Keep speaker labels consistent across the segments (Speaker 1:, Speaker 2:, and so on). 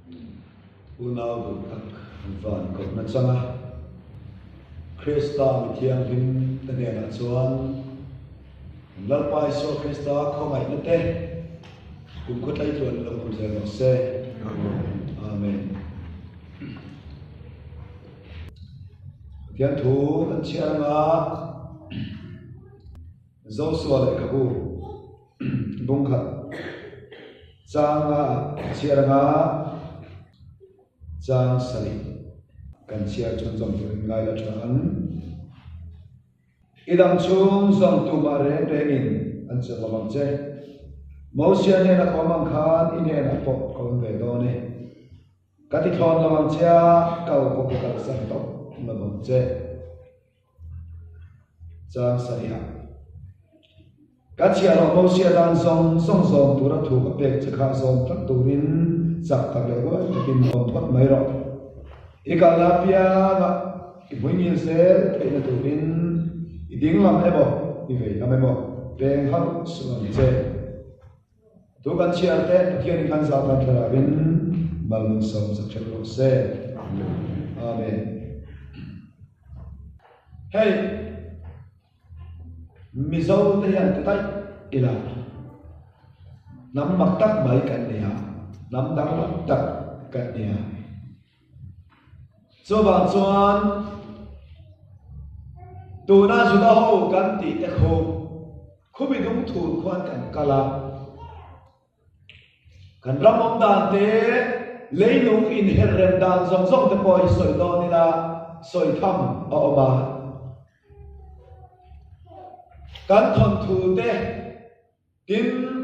Speaker 1: Unau du tak van ko na changa Krista mi thiang him tane na chuan lalpai so Krista khongai na te kum ko tlai chuan lo kun se no se amen thian thu an chianga Joshua le kabu bung khat changa chianga Chang sari kan chia chun zong tu ngai la chan idam chung zong tu ma re in an che lamang che mosia ne na komang khan ine na pop kon ve do ne kati thon lamang cha kau ko ka san to lamang che chang sari ha ka chia ro mosia dan zong tu ra thu ka pek che kha zong tak tu rin sak tak le go takin om thot mai ro ikalapia ga ibuin se ina turin iding lam ebo ive amemo beng hal suan che tu kan chia te thian kan za kan thara bin malung som sak chelo se amen hey mizo te yan te tai ila nam mak tak bai kan ne ha Nam dang tak kat dia. So bang chuan tu na sudah ho kan ti te kho khubi dung thu khuan kan kala kan ramom dan te leilung in herrem dan zong zong te poi soi do ni la soi tham a oma kan thon thu te kim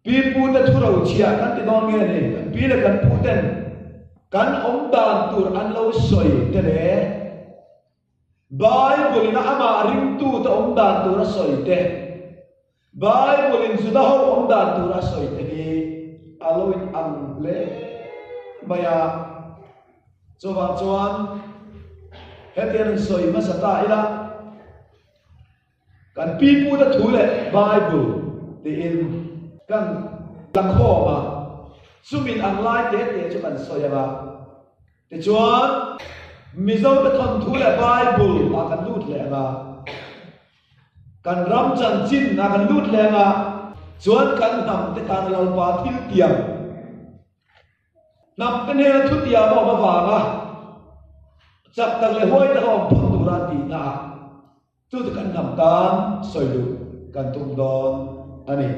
Speaker 1: pi pu te thuro chia kan ti don nge ni pi le kan pu ten kan om dan tur an lo soi te le bible na ama ring tu te om dan tur soi te bible in sudah ho om dan tur soi te ni aloin ang le maya chuan hetian soi ma sata ila kan pi pu te thu le bible ti in kan lang kho ma sumin ang lai te chu kan soya ba te chuan mizo te thon thu le bible a kan lut le ba kan ram chan chin na kan lut le ba chuan kan nam te kan lal pa thil tiam nam te ne thu tiam ma ba ga chak tak le hoi ta om thon tu ra ti na tu te kan nam tan soi lu kan tum don ani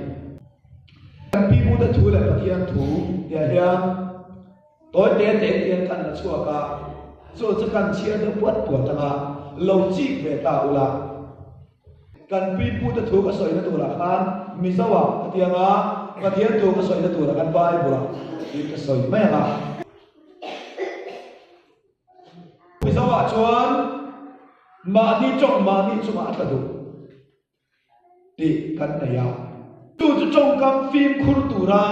Speaker 1: pi mu da thu le pathian thu ya hian toi te tian kan na chua ka so cha kan chia da puat ta lo chi ve ta ula kan pi mu da thu ka soi na tu la khan mi zawa patianga pathian thu ka soi na tu la kan bai bula ti ka soi mai la mi zawa chuan ma ni chuma ta du ti kan na ya tu trong kam phim khur tura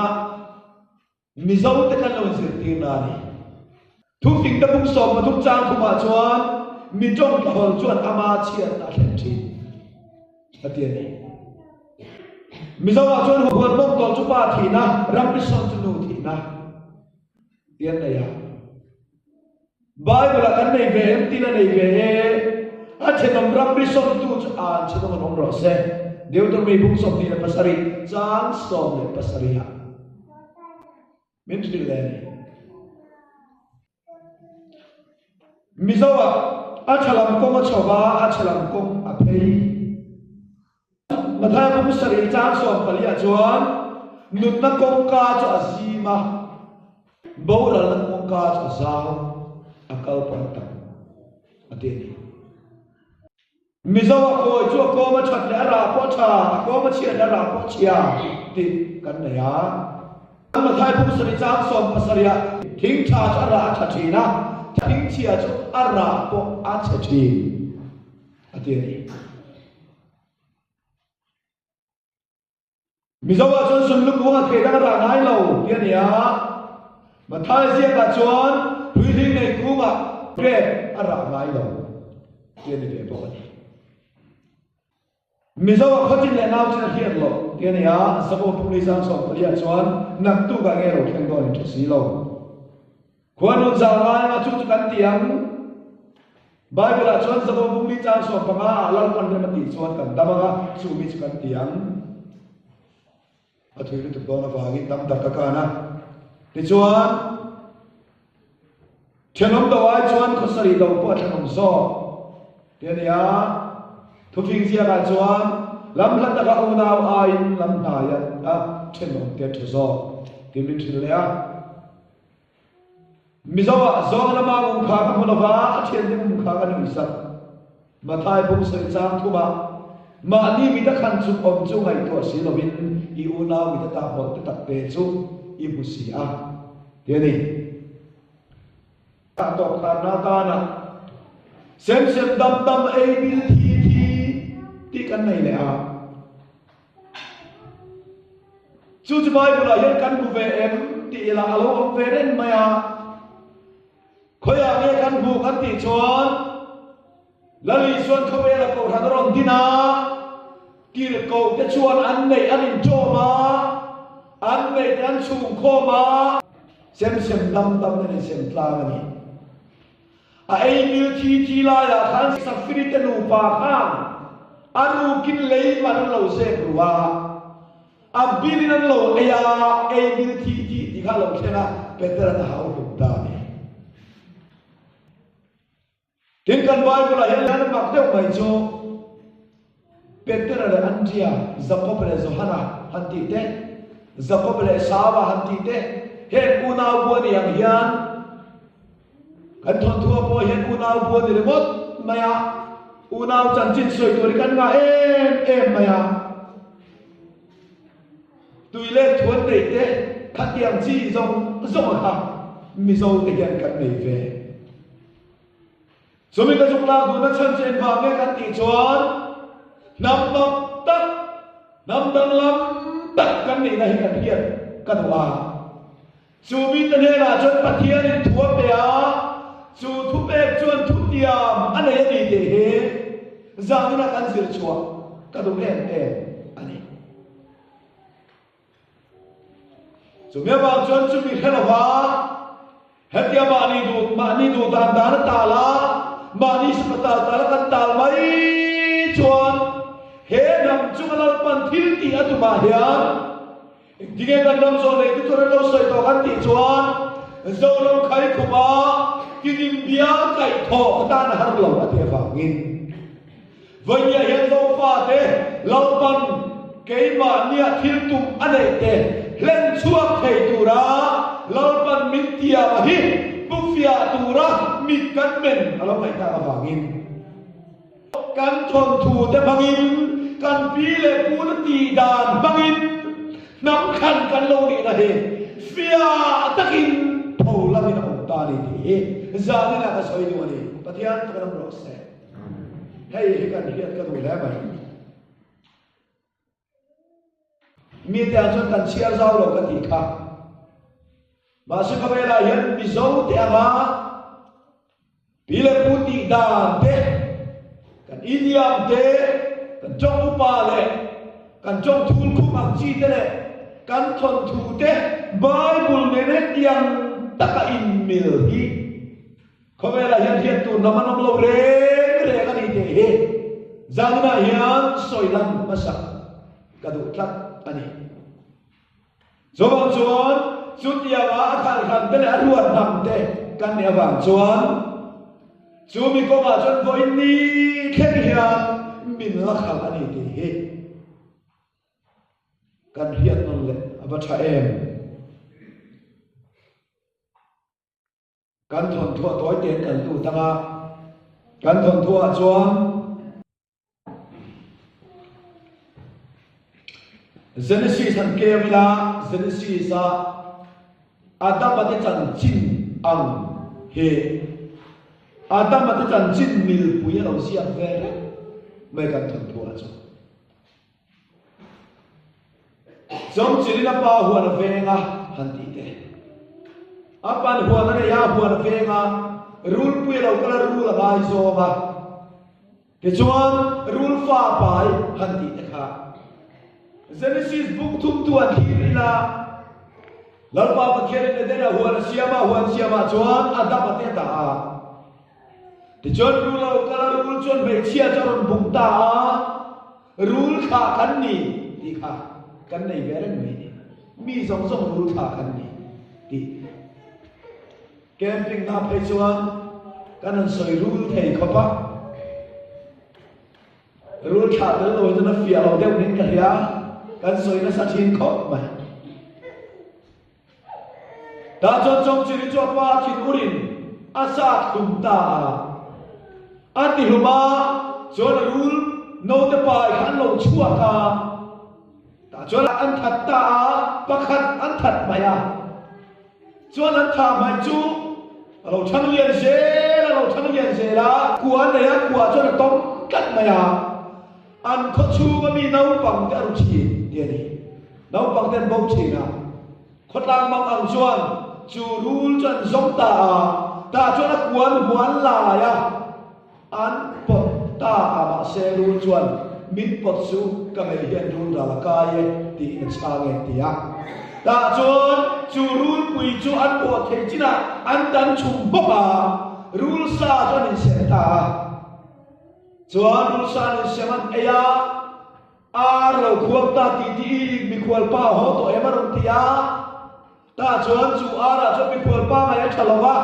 Speaker 1: mizo te kan lo zir ti na ni thu fing da bung som ma thuk chang khuma chuan mi trong ka hol chuan ama chian na thlem thi atian ni mizo wa chuan ho bor mok tol chu pa thi na ram pi son tu nu thi na tian na ya bible kan nei ve em ti na nei ve a chenom ram pi son tu chu an chenom on ro se Deuteronomy bung som ni le pasari chang som le pasari ha min ti le mizowa a chalam ko ma choba a chalam ko a phei mathai bung sari chang som pali a chuan nut na kong ka cho azima bora na kong ka cho zao akal panta ateni mizawa ko chu ko ma chat le ra ko cha ko ma chia le ra ko chia ti kan na ya ma thai pu sari chang som pasaria thing cha cha ra cha thi na thing chia chu ara ko a cha thi ati ni mizawa chon sun lu ko ke da ra nai lo ti ni ya ma thai sia ka chon hui thing nei ku ma ke ara ngai lo ti ni ke bo ni mizawa khochin le naw chen hiat lo tiania sabo puli sang som plia chuan nak tu ga nge ro theng don thi si lo khuan un za nga chu chu kan tiang Bible chuan sa bung ni chang so panga lal pan re mati chuan kan dama chu mi chu kan tiang a thui tu dona wangin dam dak ka na ti chuan thenom dawai chuan khosari do po thanom so tiania thu phing sia ka chuan lam lan ta ka unaw ain lam ta ya a thenom te thu zo ti min thil le a mizawa zong lama mung kha ka monawa thien ni mung kha ka ni sa mathai bung sai chang thu ba ma ni mi ta khan chu om chu ngai to si lovin I unaw mi ta ta hot ta tak te chu I bu si a te ni ta to kha na ta na sem sem dam dam a bil thi thi ti kan nei le a chu chu bai bu la yen kan bu ve em ti la alo om ve ren ma ya khoya nge kan bu kan ti chuan lali chuan khowe la ko than ron dina kil ko te chuan an nei an in cho ma an nei an chung kho ma sem sem dam dam ne sem tla ni a ei mil thi thi la ya khan sa fri te nu pa khan anu kin lei man lo se ruwa a bilin an lo ya ei mil thi thi ti kha lo khena petra na hau kum ta ni tin kan Bible hian lan mak deuh mai chu Peter le Andrea Jacob le Johanna han ti te Jacob le Sawa han ti te he unaw bo ni yang hian kan thon thua bo he unaw bo ni le mot maya unaw chan chin soi tu kan nga em maya tuile thuan nei te khatiam chi zong zong ha mi zo te hian kan nei ve Sumi ka jukla du na chan chen va me kan ti chuan nam dam lam tak kan ni na hi kan hian kan wa sumi ta ne la chon pathian in thua pe a chu thu pe chuan thu tiam anei ni te he zang na kan zir chua ka du em ani sumi ba chuan sumi khela wa hatia ma ni du dan dan ta la Mani sepetal talakan talmai cuan he nam cungalal pantil ti atu bahian dinge kan nam zone itu turun lo soi to kan ti cuan zolom khai kuma kinim bia kai tho tan har lo ate wangin voya hian zo fa te lalpan keima nia thil tum anei te len chuak thei tura lalpan mintia hi Bufia tura mit kan men alam mai ta awangin kan thon thu te bangin kan pile pun ti dan bangin nam khan kan lo ni na he fia takin tho la ni na ta ni ti za ni na ka soi ni wani pathian ta kan ro se hey kan hiat kan ula ba mi ta chon kan chiar zau lo ka ti kha Masih kabela yan mizaw ti ama pila puti dan te kan idiam te kan jong upale kan jong thul khu mak chi te le kan thon thu te Bible ne ne yang taka in mil hi kabela yan hian tu namanam lo re kan ite he zangna yan soilam masak kadu tlak ani Zobang chuan Sutia wa akan kan bele aruan namte kan ne awang chuan chumi ko ma chuan voi ni khen hian min la khal ani ti he kan hiat non le abatha em kan thon thua toy ten kan tu tanga kan thon thua chuan Genesis han kemila Genesis a Adam ate chan chin ang he Adam ate chan chin mil puya lo siap ve mai kan thon thua chu Jom chilina pa huan venga han ti te apan huan ne ya huan venga rul puya lo kala rul ba zo ba ke chuan rul fa pai han ti te kha Genesis book thum tu an hi la lalu pa kiri ni dena huan siapa cuan ada pati ta. Di cuan rule kalau rule cuan becia cuan bungta rule kha kan ni di kha kan ni beren mi song rule kha kan ni di camping na pe cuan kan soi rule thei kho pa rule kha de lo na fia lo deu nin ka ya kan soi na sa chin kho ma ta chon chong chi cho pa chin urin asa kum ta ati huma chon rul no te pai kan lo chua ka ta chon an that ta pakhat an that maya chon an tha mai chu lo thang lian se la kuan ne ya kwa chon tong kat maya an kho chu ma mi nau pang ta ru chi dia ni nau pang ten bau chi na khot lang mang ang chuan chu rul chan zong ta chuan a kuan muan la ya an pot ta ama se rul chuan min pot su ka me hian rul ra la ka ye ti na chang ye ti ya ta chuan chu rul pui chu an po thei china an dan chum bo ba rul sa chuan in se ta chuan rul sa ni se man aya ar lo khuak ta ti mi khwal pa ho to emarong ti ya ta chuan chu ara chu mi khwal pa ma ya thalawa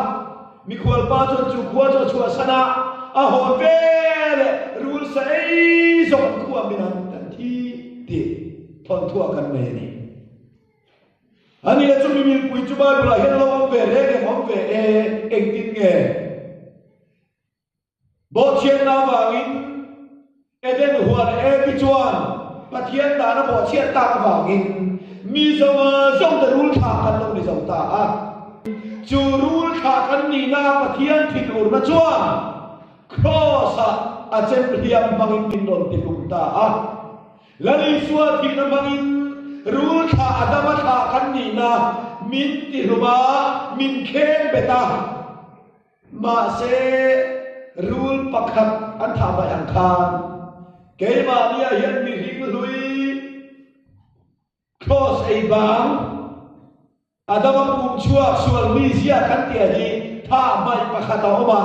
Speaker 1: mi khwal pa chu khwa chu sana a ho ve rul sa ei zong khwa minan tan thi ti thon thua kan me ni ani la chu mi pui chu ba la hen lo ve re ke mom ve eng tin nge bo chen na wangin eden huan bi chuan pathian da na bo chen ta wangin mi zong da rul kha kan lo ni zong ta a chu rul kha kan ni na pathian thik ur na chuan cross a chen hiam bangin tin don ti lum ta a lali suwa thi na bangin rul kha adama kha kan ni na min ti ruba min khen beta ma se rul pakhat an tha ba ang khan ke ma nia hian mi hing lui cross a bang adama pum chua sual mi sia kan ti hi tha mai pakhat a oma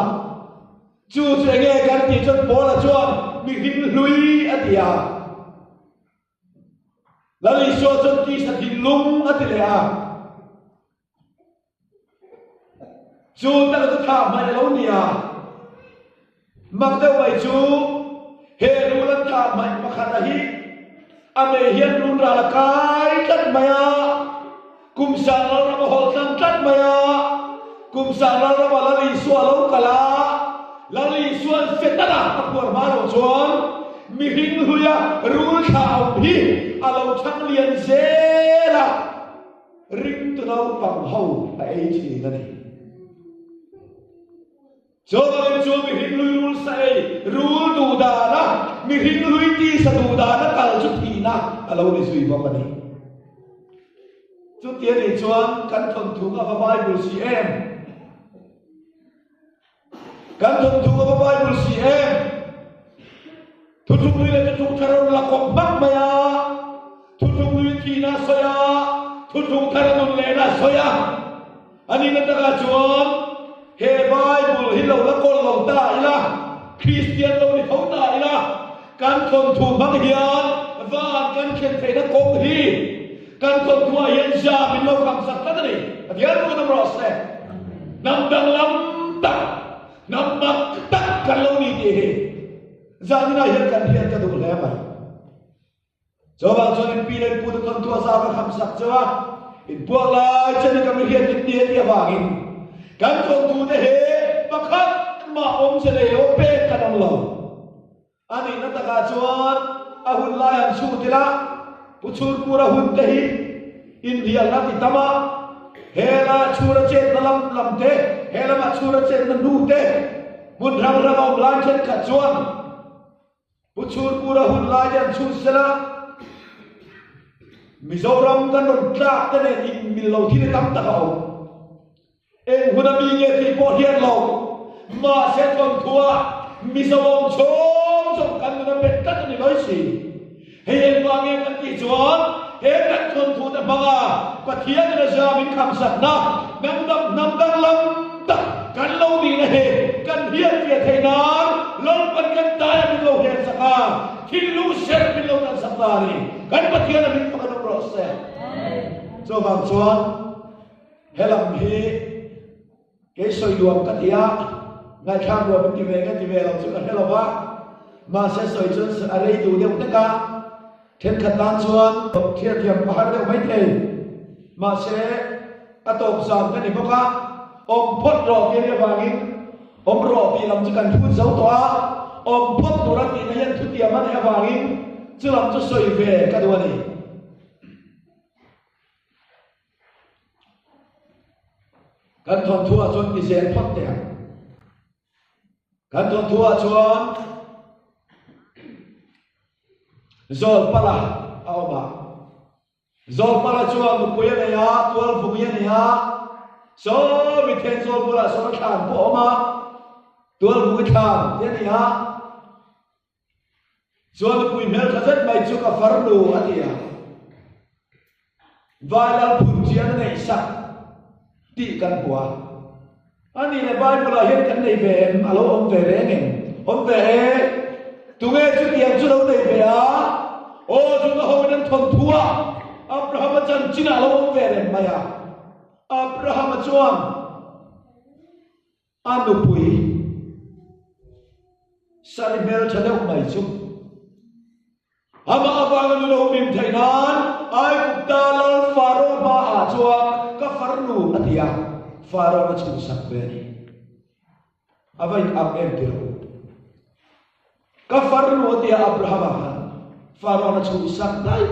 Speaker 1: chu nge kan ti chon bola chuan mi hing lui atia lali so chon ti sa thin lung atile a chu ta ko tha mai lo nia mak de wai chu he rulan tha mai pakhat a hi ame hian run ra la kai kat maya kum sang la ra hol sang kat maya kum sang la ra la li sual lo kala la li sual fetana apur ma lo chuan mi hing huya rul kha hi alo thang lian zela ring tu nau pang ho a ei chi na ni cho mi hing lui rul sai rul du da na mi hing lui ti sa du da na kal chu thi na alo ni sui ba ni chu tie ni chuan kan thon thu ka Bible cm kan thon thu ka Bible cm thu thu lui le thu tharon la ko bak maya thu thu lui thi na soya thu thu tharon le na soya ani na ta ka chuan he Bible hi lo la kon lo ta ila Christian lo ni thau ta ila kan thon thu bak hian va kan khen thei na ko hi kan thon thu hian ja min lo kam sak ta ni adiar ko na bros ne nam dang lam ta nam mak ta kan lo ni ti he ja ni na hian kan hian ta du le ma cho ba cho ni pi le pu ta thon thu sa ba kam sak chawa in buak lai chen ka mi hian ti ti awangin kan thon thu te he pakhat ma om se le o pe kanam lo ani na ta ka chuan a hun lai an su ti la puchur pura hun te hi india na ti tama hela chura chen na lam te hela ma chura chen na nu te mun rang rang om lai chen ka chuan puchur pura hun lai an su se la Mizoram kan non tlak te ne in min lo thi ne tam ta ka om en huna mi nge ti po hian lo ma se thon thua Mizoram chom kan na pet ka ni loi si he en wa nge kan ti chuan he kan thon thu ta banga pathian na ja min kham sak na nam dang lam ta kan lo ni na he kan hian ke theina lol pan kan ta min lo he saka thil lu ser min lo na sakta ni kan pathian min pakan ro se so bang chuan helam hi ke soi duam ka tia ngai khang wa ti ve lo chu kan helawa ma se soi chun arei du deu te ka then khatan chuan thia thiam pahar deu mai the ma se atop sam ka ni boka om phot ro ke ni wangin om ro pi lam chu kan thu zo to a om phot tu ra ti na yan thu tia man e wangin chu lam chu soi ve ka do ni kan thon thua chuan ki zen phot te kan thon thua chuan zol pala awma zol pala chuan lu puya ne ya tual fuya ne ya so mi then zol pala so than po ma tual fu than te ne ya chuan pui mel khazat mai chu ka farlu atia valal phunjian nei sak ti kan bua ani le bible la hian kan nei ve alo om ve rengem om ve tu nghe chu tiang chu lo nei ve a o chu na ho nan thon thua abraham chan china lo om ve ren maya abraham chuan anu pui salibel chadeu mai chu ama awang lo mim thainan ai kupta lal faro ba a chuan ka farlu atia faro na chu sak ve ni avai am em tiro ka farlu atia abraham han faro na chu sak dai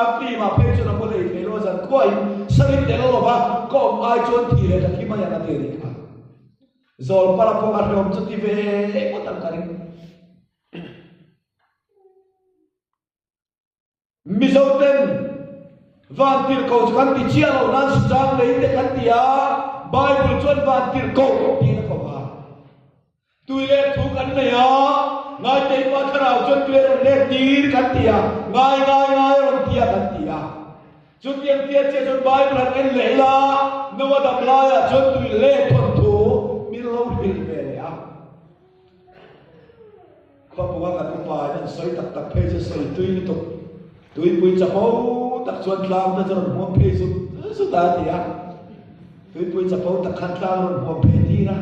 Speaker 1: api ma pe chu na mo le pe lo zan koi sarin de lo ba ko ai chon thi le ka khima ya na te ni ka zol para po ar rom chu ti ve ko tan karin mizoten van tir ko kan ti chia lo nan sang le te kan ti a bible chon van tir ko ti na ko ba tu le thu kan ne ya ngai te pa thara chon tu le tir kan ti a ngai ron ti a kan ti a chu tiang tia che chon bible kan le la no wa da la ya chon tu le thon thu mi lo bil ve le a ko bu ga ka pa nan soi tak tak phe che soi tu ni to tui pui chapau tak chuan tlang ta chon mo phe su ta ti a tui pui chapau tak khan tlang ron mo phe ti ra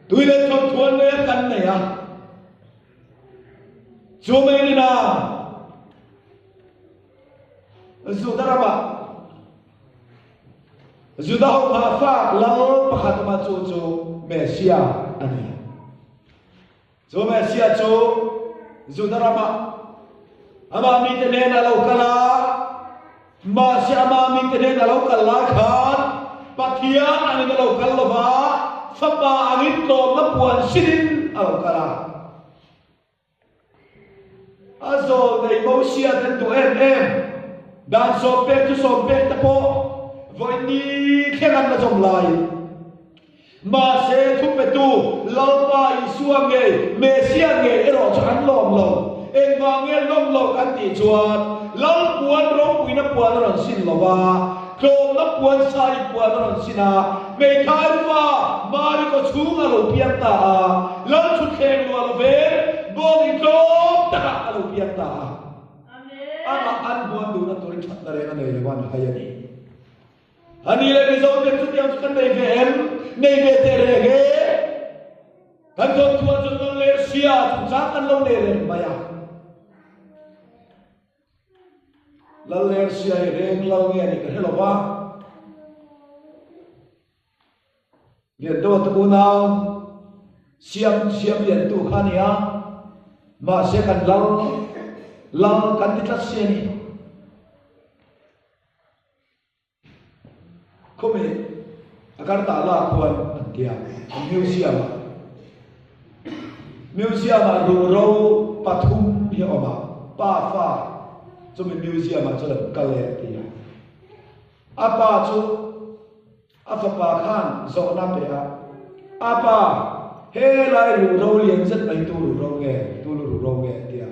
Speaker 1: tui le thon thuan le kan ne a chu mai ni na zu daraba zu da ho pha fa lo pakhat ma chu chu mesia ani chu mesia chu zu daraba ama mi te ne na lo kala ma si ama mi te ne na lo kala khan pathia ani na lo kal lo ba sapa angin to na puan sin alo kala azo nei mo sia ten tu em dan so pe tu so pe ta po voi ni khegan na jom lai ma se thu pe tu lo pa isuang nge mesia nge ero chan lom lo en ma nge lom lo kan ti chuan lal puan ro pui na puan ron sin lo wa klom na puan sai puan ron sina me thai wa mari ko chunga lo pian ta a lal thu khem lo lo ve bo ni klom ta lo pian ta amen ama an buan du na tori chat na re na nei le wan hayani ani le mi zo te tu tiang kan nei ve em nei ve te re ge kan thon thua chon le sia chu cha kan lo ne re maya lalem sia reng lau nge ni ka helo ba lian do tu nau siam lian tu khania ma se kan lau kan ti tlat sia ni kome agar ta la kuan dia museum ru ro pathum hi oma pa fa cho mình museum mà cho là kale thì apa chu apa khan zo na pe apa he lai ru ro lian zat ai tu ru ro nge tu ru ro nge dia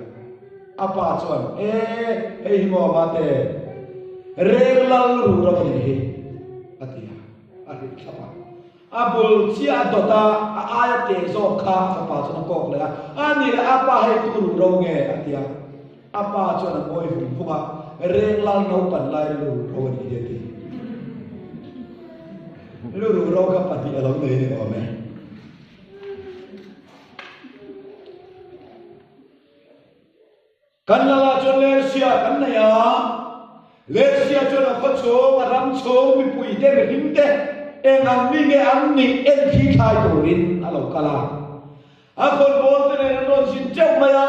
Speaker 1: apa chuan hei mo ma te relal ru ra ni he atia ari thapa abul chia dota aya te zo kha apa chuan kok le ani le apa hei tu ru ro nge atia apa chuan moi hu phunga relal no pan lai ru ro ni he ti ru ro ka pati alo nei ni o me kan la chon le sia kan na ya le sia chon a kho cho a ram cho mi pui te me him te en ang mi ge ang ni en thi khai to rin a lo kala a kon bol te ne ron sin cheu ma ya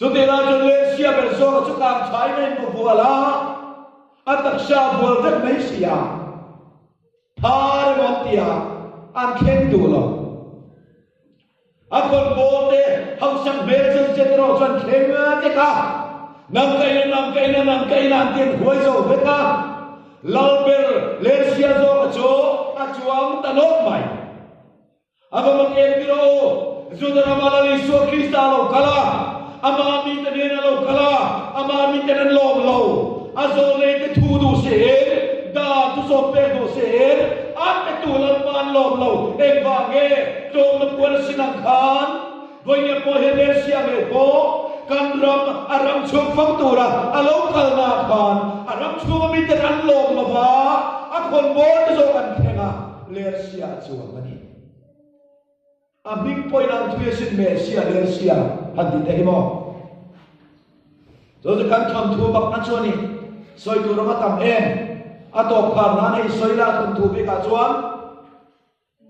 Speaker 1: so te la chon le sia ber so chu kam chai nei ko vola a tak sha vol te mai sia par mo tia an khen du lo akon bote hang sang bezen setro chan khenga te ka nam kai na tien huai zo be ka lalber lesia zo cho achuam tanok mai aba mang epiro zudara malali so krista lo kala ama mi tenen lo kala ama mi tenen lo azo le te thu du se da tu so pe do se ate tu lan pan lo e ba ge tom na puan sinang khan voi ne po he sia me po kan ram aram chuk phang tu ra alo kal na khan aram chu mi te an lo ma ba a khon bo te zo kan thenga le sia chu mani a big point ang tu sin me sia le sia han ti te mo zo kan tham thu bak na chu ni soi tu ra ma tam em atop khan na nei soi la thum thu be ka chuan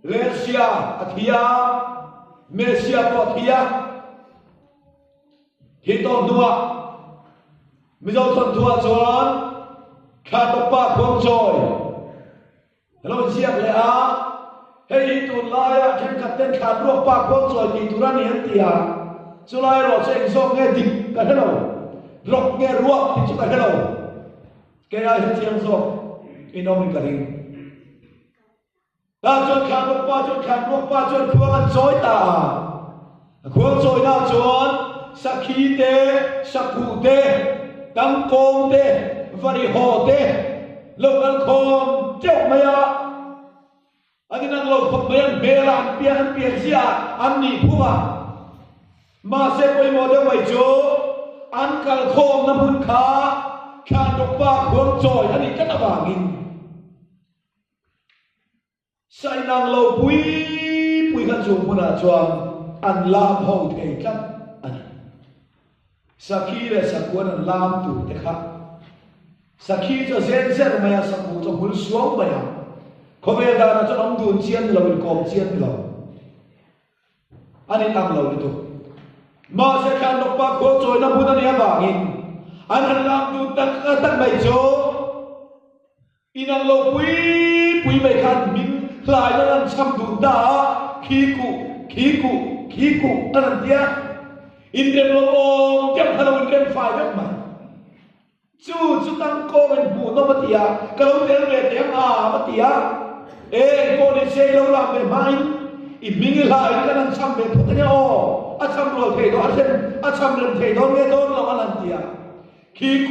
Speaker 1: lesia athia mesia po athia hiton dua mizo thon thua chuan kha to pa khom choi hello siak le a hei tu la ya khen khat ten kha ro pa khom choi ti turan ni tia chulai ro cheng so nge dik ka hello rok nge ruak ti chu ka hello ke ra hi chiang so inom ka ring ta chon khan ro pa chon khuang choi ta khuang choi na chon sakhi te sakhu te tang kong te vari ho te local khom cheu maya ani nang lo khop mayan belan pian sia an ni phuma ma se koi mo de mai jo an kal khom na mun kha khan ro pa khuang choi ani ka na wangin sai nang lo pui kan chung puna chuan an lam ho thei tlam ani sakhi le sakwan an lam tu te kha sakhi cho zen zen maya sakhu cho hul suang maya khome da na cho ong dun chian lo in kom chian lo ani ang lo tu ma se khan lo pa ko choi na bun ani awangin an lam tu tak mai cho inang lo pui mai khan min lại nó làm chăm đủ đá khí cụ anh làm tiếc in đêm lo ôm tiếp theo in đêm phải biết mà chú tăng cô mình bù nó mất tiệt cái lâu tiếng về tiếng mất tiệt cô đi xe lâu làm về mai in mình lại cái làm chăm về thuốc nhau à chăm rồi thầy đó à chăm rồi thầy đó nghe đó là làm tiệt khí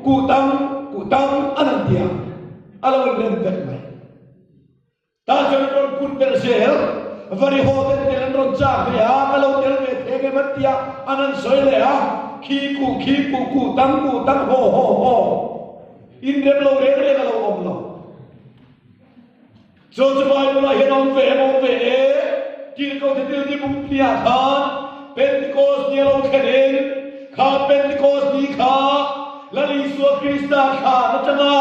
Speaker 1: cụ tăng anh làm tiệt anh làm đêm về mai ta cho con put per sel vari hotel telan ron cha ya kalau tel me thege matia anan soile a khi ku tang ho in dem lo re kalau om lo cho bai lo he om ve ki ko te ti bung pia khan pentecost ni lo khanen kha pentecost ni kha lali so krista kha na changa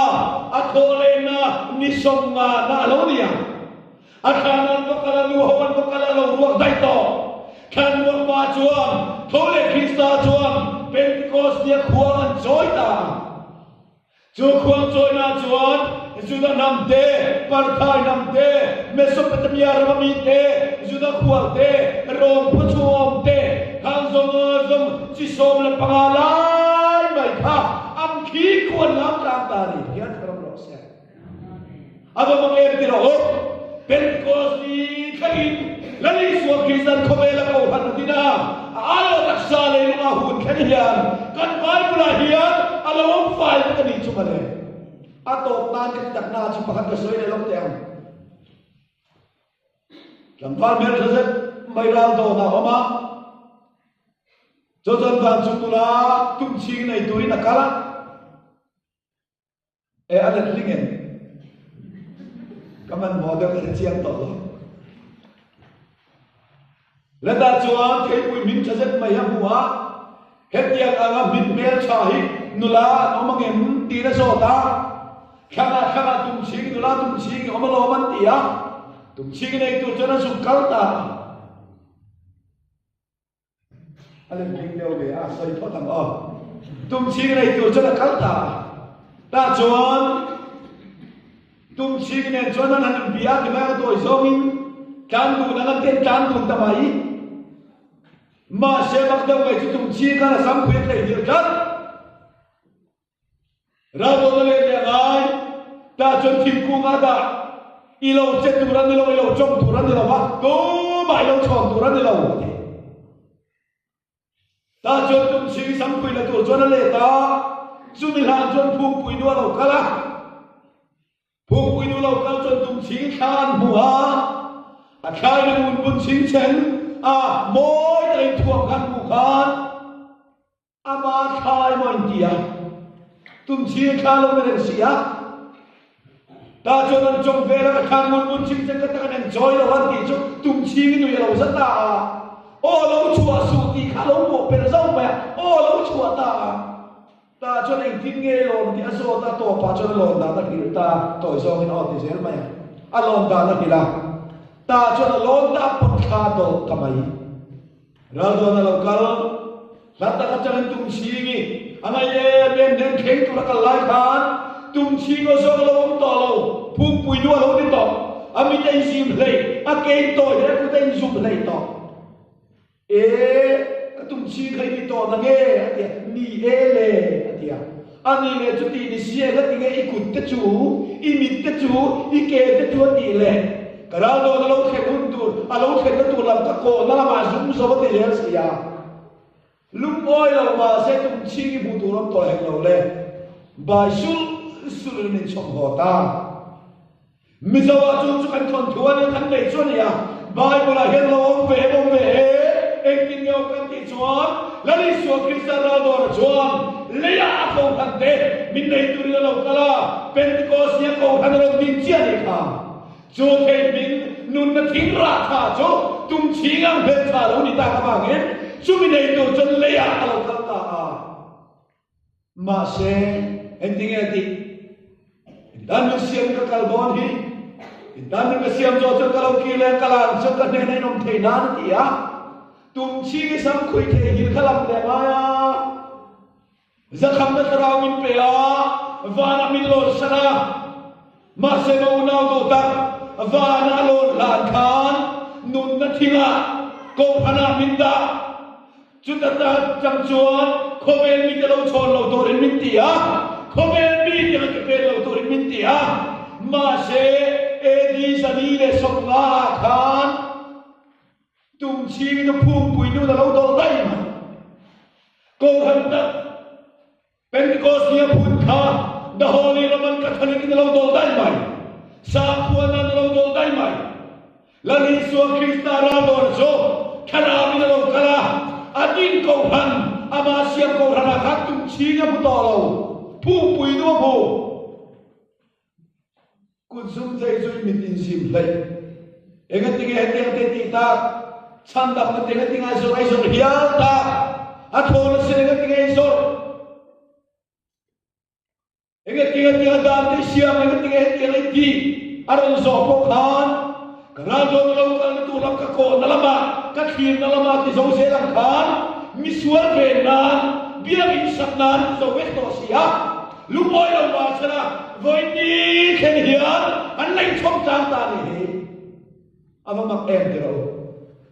Speaker 1: athole na ni somnga na lo nia akanan ko kala lu hoban ko kala lo ruak dai to kan ruak pa chuan thole krista chuan pentecost ni khuang an joy ta chu khuang joy na chuan juda nam te parthai nam te mesopotamia ramami te juda khuang te rom phuchom te kan zom chi som le pangalai mai kha am khi khuan lam ram ta ni hian ram lo se aba mang er ti ro Pentecost ni kain lali suwa Kristan khomela ko han tina alo taksa le lunga hun khen hian kan vai pula hian alo fai ka ni chu male ato tan ka tak na chu pakhat ka soi le lok tem lam fal mer thazet mai ral do na oma jojon van chu tula tum ching nei turin akala e alet lingen kaman model ka chiang to leta chuan thei pui min thazet mai hamua hetiak anga mit mel chahi nula omangem tira sota khana tum ching nula tum ching omalo man tia tum ching nei tu chana su kalta ale ning deu be a sai photang o tum ching nei tu chana kalta ta chuan tum ching nei chana nan bia ti ma to zongin kan du nan ten kan du tamai ma se mak deu ngai chu tum chi kana sam khwe thei dir kan ra do le le ngai ta chon thim ku nga da ilo che turan ilo chom turan ilo wa to mai lo chom turan ilo ta chon tum chi sam khwe la tu chon le ta chu mi han chon phu pui no lo kala phu pui no lo kal chon tum chi khan hua a khai na mun bun ching chen a moi dai thuak kan mu khan a ma khai moi dia tum chi khan lo men sia ta cho nên trong về là khang muốn chim chân cái ta nên joy là văn thì cho tum chi cái người lâu rất ta ô lâu chùa sụ thì khá lâu một bên rau mẹ ô lâu chùa ta cho nên tin nghe lồn thì số ta tổ pa cho nên lồn ta kêu ta tội do cái nó thì dễ mày à lồn ta kêu là ta cho nên lồn ta bật khá đồ cái mày rồi cho nên lâu cao là ta cho nên tum chi cái anh ấy bên đến khen tu là cái lai khan tum chi có số lâu to lâu phu pui đua lâu đi to ami tay sim lei a kei to ya ku tay zum lei to e tum chi khai đi to na nge atia ni ele atia ani le chu ti ni sia ga ti nge ikut te chu I mit te chu I ke te chu ti le karal do lâu khe kun tu a lâu khe tu lam ta ko na la ma zum so ba ti le sia lum oi lo ma se tum chi bu tu ram to hek lo le ba sul sul ni chong ho ta mizawa chu kan thon thuan kan nei chuan ya bible a hen lo ve ek tin yo kan ti chuan lali so krista ra do chuan leya ko kan te min nei tu lo kala pentecost ya ko kan ro min chia ni kha chu the min nun na thing ra kha chu tum chingang be tha lo ni ta ka ba nge chu min nei tu chon leya lo kal ta ma se ending ati dan siam ka kalbon hi dan ka siam jo cho kalau kile kalang cho ka ne ne nom thei nan ti a tum chi sam khui the hi khalam le ma ya zakham na tarang in pe a vana min lo sana ma se no na do ta vana lo lan khan nun na thinga ko phana min da chu ta ta chang chuan khovel mi te lo chon lo to rin min ti a khovel mi te ka pe lo to rin min ti a ma se edi zanile sokla khan tum chi no phum pui nu da lo do dai ma ko han ta pentecost ni phun kha the holy roman catholic ni lo do dai mai sa khuan na lo do dai mai la ni so krista ra do so khana mi lo kala adin ko han ama siam ko rana kha tum chi na bu to lo phum pui nu bu kun sum zai zui mit in sim lai engat tinge hete ti ta chandak na tinga tinga so ai so hial ta athon se engat tinge so engat tinga dan ti siam engat tinge hete ti aron so ko khan kara do lo kan tu lam ka ko nalama ka khir nalama ti so se lam khan miswal ve na bia in saknan so ve to sia lumoy lo ba sara voi ni khen hian an lai chom chang ta ni ama mak em ti ro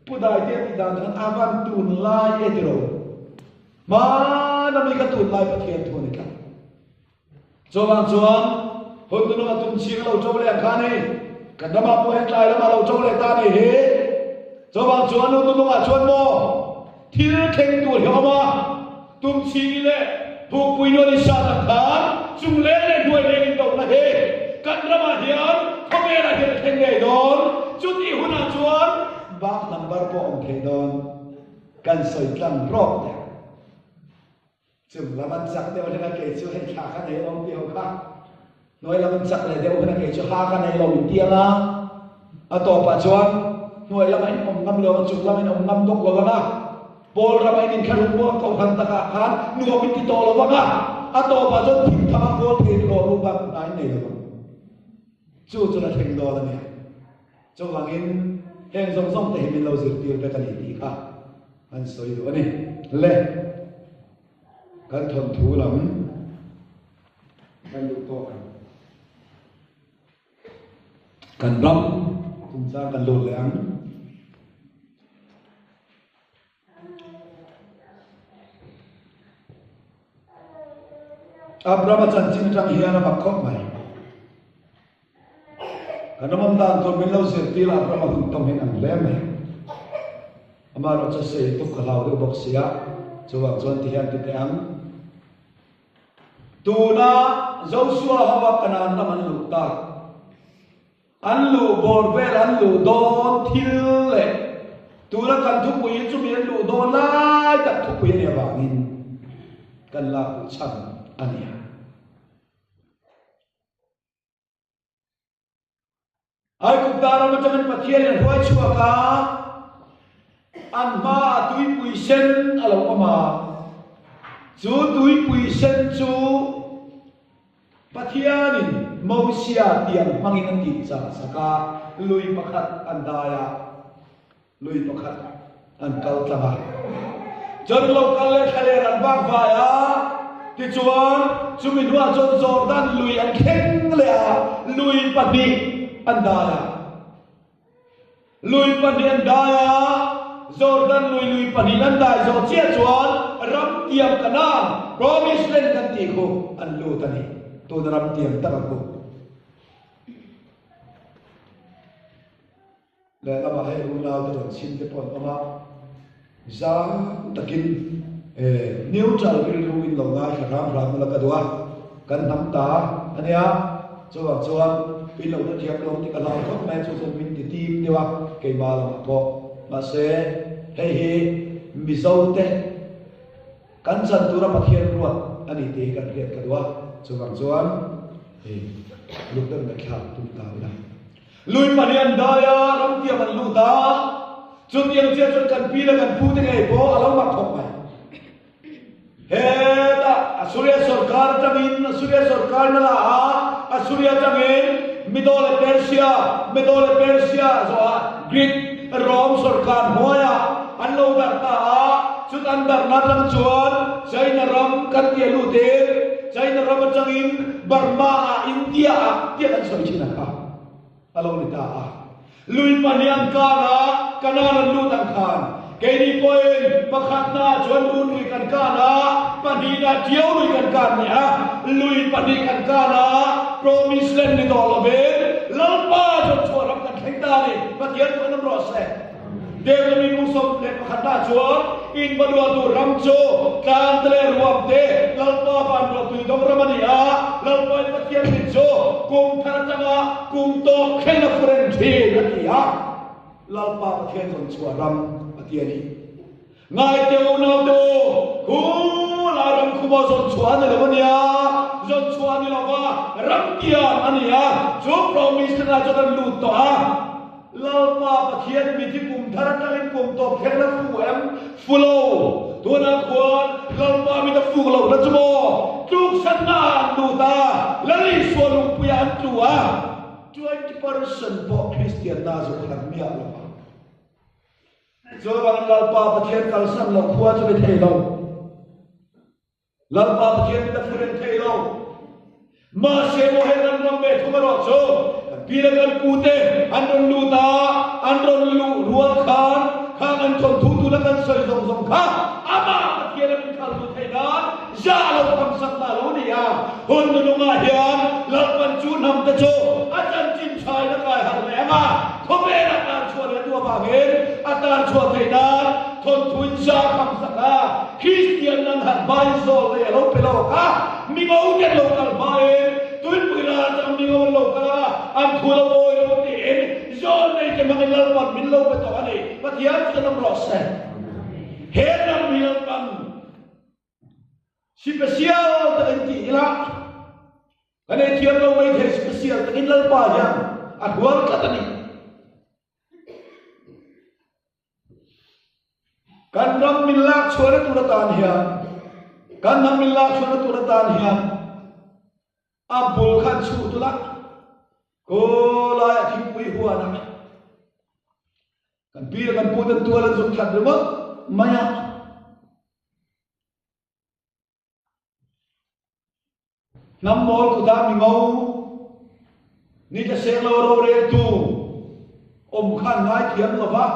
Speaker 1: pudai ti ti dan an avan tun lai e ti ro ma na mi ka tun lai pathian thu ni ka chuan hon tu no tum chi lo chom le kha ni kan da ma po het lai la ma lo chom le ta ni he chuan hon tu no chuan mo thil theng tu hiểu mà tum chi le bu pui no ni sa ta khan chung le le duai le in dong na he kan rama hian khome la hian theng nei don chút i huna chuan bak number po ong the don kan soi tlang rok ne chum laman chak de ona ke chu he kha kha nei ong ti ho kha nói laman chak le de ona ke chu ha kha nei lo min tia na a to pa chuan nói laman ong ngam lo chu laman ong ngam dok lo na bol ramai ni khan bo ko han ta khan nu min ti to lo wa a to pa chuan thim tha ko the lo lu ba nai nei lo chu chu la theng do la ne chu wangin heng song song te min lo zir tir pe kan ti kha an soi do ani le kan thon thu lam kan lu to kan ram kum sa kan lo le ang Abraham chan chin tang hiana makhok mai kanamam dan to min lo zir tir Abraham hum tom hin an lem mai amaro cha se tu khalau de bok sia chuwang chuan ti hian ti te ang tuna Joshua hawa kanan na man lu ta an lu bor vel an lu don thil le tuna kan thu pui chu mi an lu don lai tak thu pui ne wangin kan la pu chan ania ai ku dara ma chaman pathian an hoi chua ka an ma tui pui sen alo ma chu tui pui sen chu pathianin mausia tiang mangin an ti cha saka lui pakhat an daya lui pakhat an kal tlama jor lo kal le khale ran bak va ya ti chuan chumi nuwa chon Jordan lui an kheng le a lui pani an daya lui pani an daya Jordan lui pani an dai zo chia chuan ram tiam kanan promise land kan ti ko an lu tani to ram tiam ta ko le ama hai u lao to sin te pon ama za takin neutral bil lu in lo nga ram la ka dua kan nam ta ania chuan pin lo na thiam lo ti ka lao thok mai chu min ti tim dewa ke ba la ko ma se hei mi zo te kan chan tura pathian ruat ani te kan riat ka dua chuan lu tan na kha tu ta na lui panian daya ram tiam an lu ta chun tiang chia chun kan pi la kan pu te ngai bo alo mak thok mai heta Asuriya sarkar na la Asuriya tamin midole Persia so Greek Rome sarkar hoya anlo darta chut andar na tang chuan China ram kan ti lu te China ram changin Burma India ti kan soi china ka alo ni ta lui panian kana kanan lu tang khan Kini poin pakhatna chuan lui kan kana panina tiau lui kan kan ya lui pani kan kana promise land ni dol be lalpa jo chuan kan thengta ni pathian kan ro se dewa mi musom le pakhatna chuan in badua tu ramcho kan tle ruap de lalpa pan ro tu dong ramania lalpa pathian ni jo kum tharanga kum to khena friend thi ya lalpa pathian kon chuan ram tiani ngai teu no do ku la ram khu ba zon chuan le mania zon chuan ni lawa ram tia ania jo promise na jo dan lu to a lalpa pathian mi thi kum thar talin kum to khela fu em fulo tu na khuan lalpa mi ta fu lo na chmo tuk san na lu ta lali so lu pu ya tu a 20% po Christian na zo khan mi a lo cho bằng lalpa pathian kal san lo khua cho be thei lo lalpa pathian ta furen thei lo ma se mo he ran ram be thumaro cho piragan pute andron luta andron lu rual khan khan an thon thu tu na kan soi dong dong kha ama pathian min khal tu thei da ja lo kam sak ta lo ni ya hon nu nga hian lalpan chu nam ta cho achan chin chai na kai har le ma thome na kan chua le tu ba gen atan chua thei da thôn thuin sa kham saka Christian nan han bai zo le lo pelo ka mi ngau ke lo kal bai tuin puira chang mi ngau lo ka am thula oi lo ti en zo nei ke mang lal wat min lo pe to ani pathian ka nam ro se he nam mi lo kan special ta ti ila ane thiam lo mai the special ta in lal pa ya adwar ka tani kan ram min lak chore turatan hiya kan nam min lak chore turatan hiya abul khan chu tula ko la thi pui huwa na kan bir kan pudan tualan zuk khat rema maya nam mol ku da mi ngau ni ta se lo ro re tu khan ngai thiam lo ba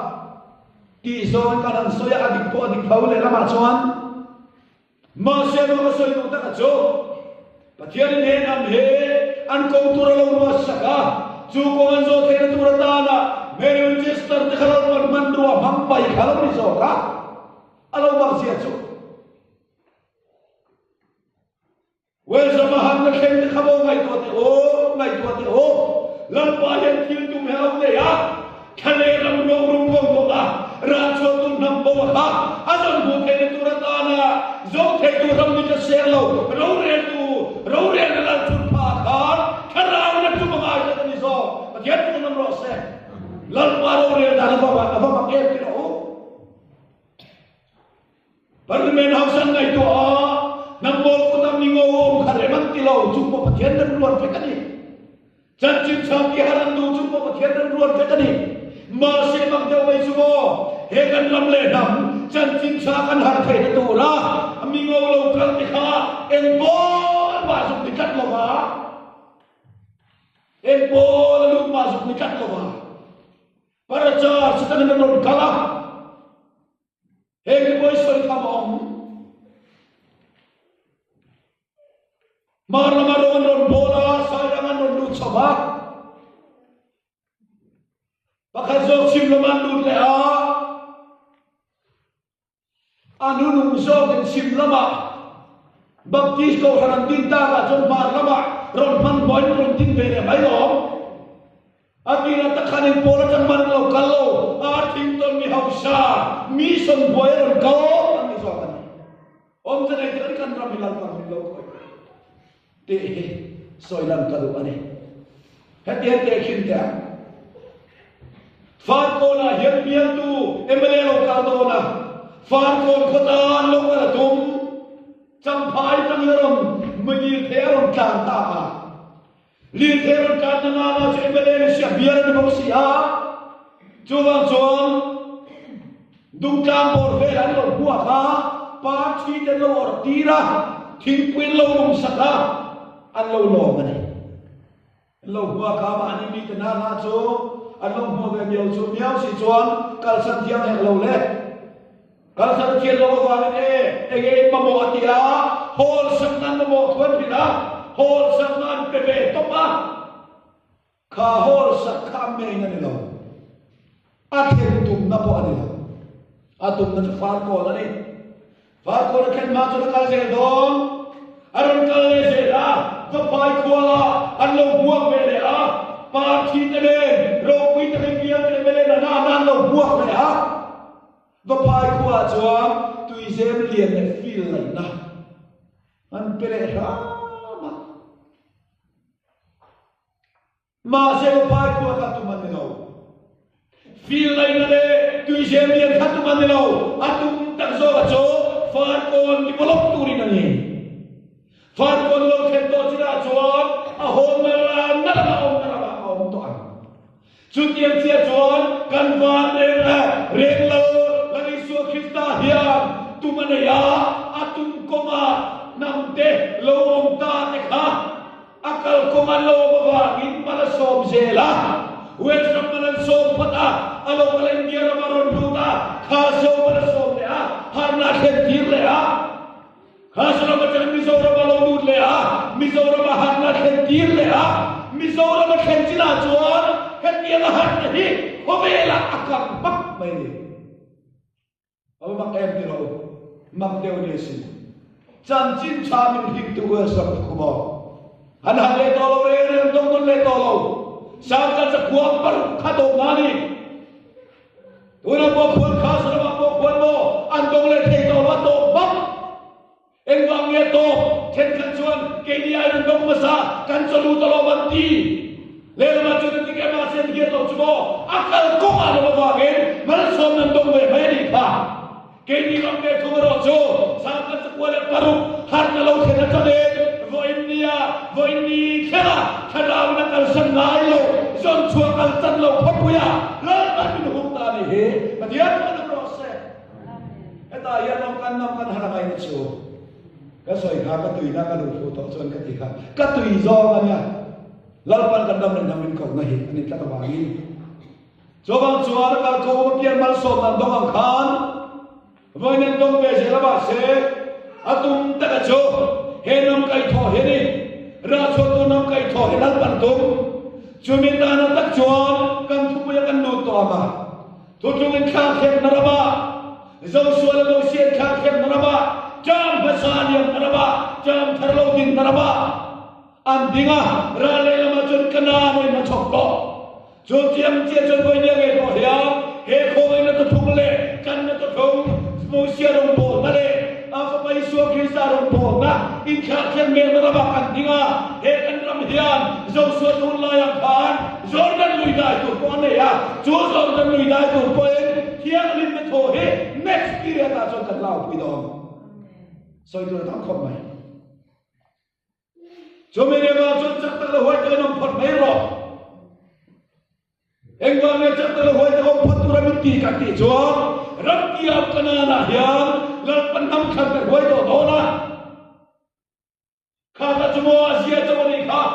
Speaker 1: ti zon kan soya adik po adik phau le lama chuan ma se no ko soi no ta ka cho pathian ne nam he an ko tur lo ro saka chu ko an zo the tur ta na Manchester te khalal man ro bang pai khalal ni zo ka alo ba sia chu wel sama han na khem te khabo ngai to te o lan pa yan thil tu me au le ya khale ram ro ko ba ra cho tu nam bo ha azan bo the tur ta na zo the tu ram ni te se lo ro re la tu pa khan khara na tu ma ga ta ni zo pathian tu nam ro se lan pa ro re da ba ba ke ti ro parliament house an ngai to a nam bo ko tam ni ngo khare man ti lo chu po pathian nam ro fe ka ni chan chin cham ki haran du chu po pathian nam ro fe ka ni ma se mak de wai chu bo he kan lam le dam chan chin cha kan har the na tu ra mi ngo lo kal ti kha en bol ba su ti kat lo ba en bol lu ba su ti kat lo ba para cha su ta na no kala he ke boy soi ka ba marla maron ron bola sayangan ron lut sabak pakazok sim laman lut le a anu nung zok sim lama baptis ko haran tin ta ga jon mar lama ron man boy ron tin be ne mai lo akira ta khanin bola chang man lo kallo Arthington mi hausa mi son boy ron ko ni zo kan om ta nei kan ram hilal pa lo ko te soi lam kalu ane hatian te khin ta fat ko na hian pian tu emle lo ka do na fat ko khota lo ka tum cham phai tang rom magi the rom ka ta a li the rom ka na na che emle ne sia biar ne bo sia chuang chuang dung kam bor ve an lo bua kha pa chi te lo or tira thing pin lo rom saka an lo lo ma này lo hua ka ma ni mi ta na na cho an lo hua ve miao cho miao si chuan kal san thiam he lo le kal san thiam lo wa ne ge ma mo atia hol sam nan mo thon ri na hol sam nan pe pe to pa kha hol sa kha me na ni lo a the tum na po ani lo a tum na fa ko la ni fa ko na khen ma cho na kal se dong aron kal le se la the pai kuala an lo buak ve le a pa thi te le ro pui te kia te le na lo buak le a the pai kuala chuam tui zem lien le feel lai na an pele ra ma se the pai kuala ka tu man lo feel lai na le tui zem lien ka tu man lo atum tak zo ka cho far kon di bolok turi na ni Fat kon lo khen to chira chuan a hom la na la om to an chu tiam chia chuan kan van reng lo la ni su Krista hiam tu man ya atum koma nam te lo om ta te kha akal koma lo ba in mala som zela wen sam man som pata alo kalen gira maron duta kha so man som le a har na khen tir le a Hasra macam Mizoram balonur le a, Mizoram harna khentir le a, Mizoram khenchina chuan, khentia la har nahi, hovela akam pak mai. เอามาแอมที่เรามักเดียวเนี่ยสิจันจินชามินหิกตัวสักขบอันหันเลตโลเรื่องตรงนั้นเลตโลสาวกันจะควบปรุขัดงานนี่ตัวนั้นพวกควรข้าสระพวกควรโมอันตรงเลเทโตวัตโตบังเอ็งวังเยโตเช่นกันชวนเกดีไอรันตรงมาซากันจะรู้ตลอดวันที่เลวมาจุดที่แกมาเส้นเกียรติจุโมอักลกุ้งอะไรมาว่าเองมันสมนั้นตรงไม่ดีค่ะ Kini kami kumrojo, sampai sekolah baru harga laut kita jadi, wo ini kera nak kalsan ngailo, zon cua kalsan laut papuya, lalu minum tadi he, dia mana proses, eta ia namkan harga ini cua, kasoi kata tu ina kan foto zon ketika, kata izornya, lalu kan namin kau nahi, ini kata wangi, coba cua kalau kau biar malsom nandong kan. Voi nên tông về sẽ là bà sẽ atum ta cho he nom kai tho he ni ra cho tu nom kai tho he dal pan tum chumi ta na tak chuan kan thu ya kan nu to ma thu tu ngin kha khem na ba zo sual lo sien kha khem na ba jam basan yam na ba jam thar lo din na ba an dinga ra le ma chun kana moi na chok ko cho chiam chia cho voi ne ge to ya he khoi na to thung le kan na to thung Musia rumput, male, apa pai suap kisah rumput, na, ikhlas yang menerapakan dinga, hekan ramhian, jauh suatu layak kan, Jordan luida itu, kone ya, Jordan luida itu, poin, tiang limit hohe, next period aja terlalu pidon, so itu tak komai, cuma dia macam cakap lewat dengan empat merah. Engkau ni cakap lewat dengan empat orang mati kaki jual. Rabbi apkana yang lapan enam kali berbuat itu na kata semua Asia zaman ni kah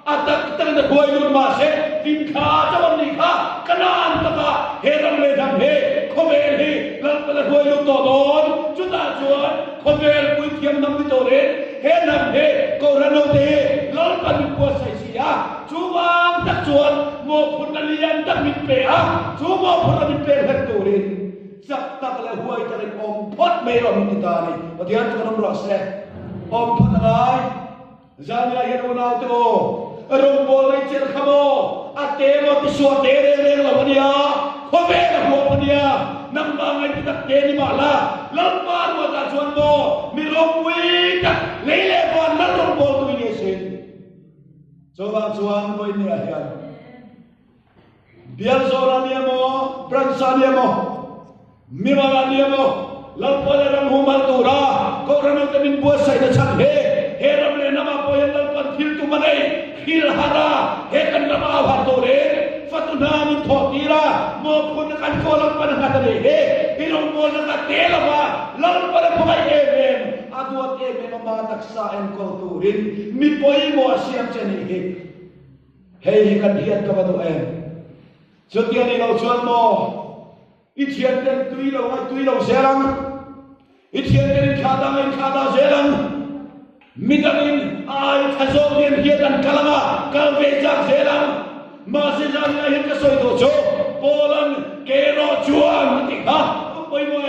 Speaker 1: atak kita ni berbuat itu masih tim kah zaman ni kah kenaan kata heram ledam he kobel he lapan berbuat itu don juta jual kobel kuit yang nam itu re he nam he korano de lapan berbuat saya cuma tak jual mau pun nalian tak mitpea cuma pun mitpea berturin Sắp tắc lại huay ta lên ôm phốt mê rồi mình ta này và tiếng cho nó rõ xe ôm phốt là ai ra nhà hiện ồn ào tiêu rung bồ lấy chết khám ô tế mà cái xua tế đê đê là vấn đề khó bế là huộc vấn đề nằm ba ngày thì tắc tế đi mà là lâm ba mà ta chuan bồ mi rung quý tắc lấy lệ quan lắm rung bồ tôi nhé xin cho bạn chuan với nè hiện biar zora niya mo bransa niya mo Mimala dia mo, lalpan ram humal tura, kau ramai temin buat saya dah he ram le nama poyan lalpan fil tu manai, fil hara, he kan nama awat ture, fatuna min thotira, mo pun kan kau lalpan kata he, hirong mo nak tela ba, lalpan poy em, aduat em mamatak sa en kau turin, mi poy mo asiam ceni he kan dia kabadu em, setiap ni lau cuan mo. Itian ten tui lau selang, itian ten khada selang, midamin ay khazong yan hiyan kalanga kalvejak selang, masih jangan yang kesoi dojo, polan kero juang tika, apa ibu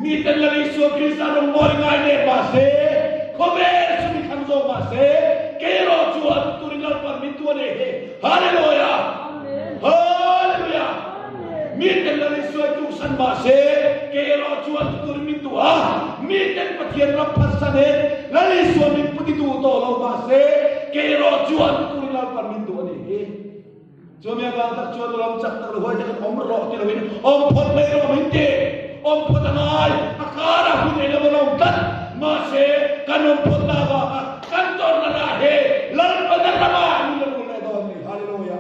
Speaker 1: midan lagi suap kristal rumor ngai ne base, komer sumi khazong base, kero juang turingal par mituan haleluya, haleluya. Miten dari suatu san base, kero cuan tur mitua, miten patian rapat sane, lali suami putih tu tolong base, kero cuan tur lapan mitua ni. Suami abang tak cuan dalam cakap luar jangan om roh tidak ini, om pot merah minte, om pot anai, akar aku ni nak melongkat, masih kan om pot naga, kantor narahe, lalu pada ramah ni lalu ledon ni, haleluya.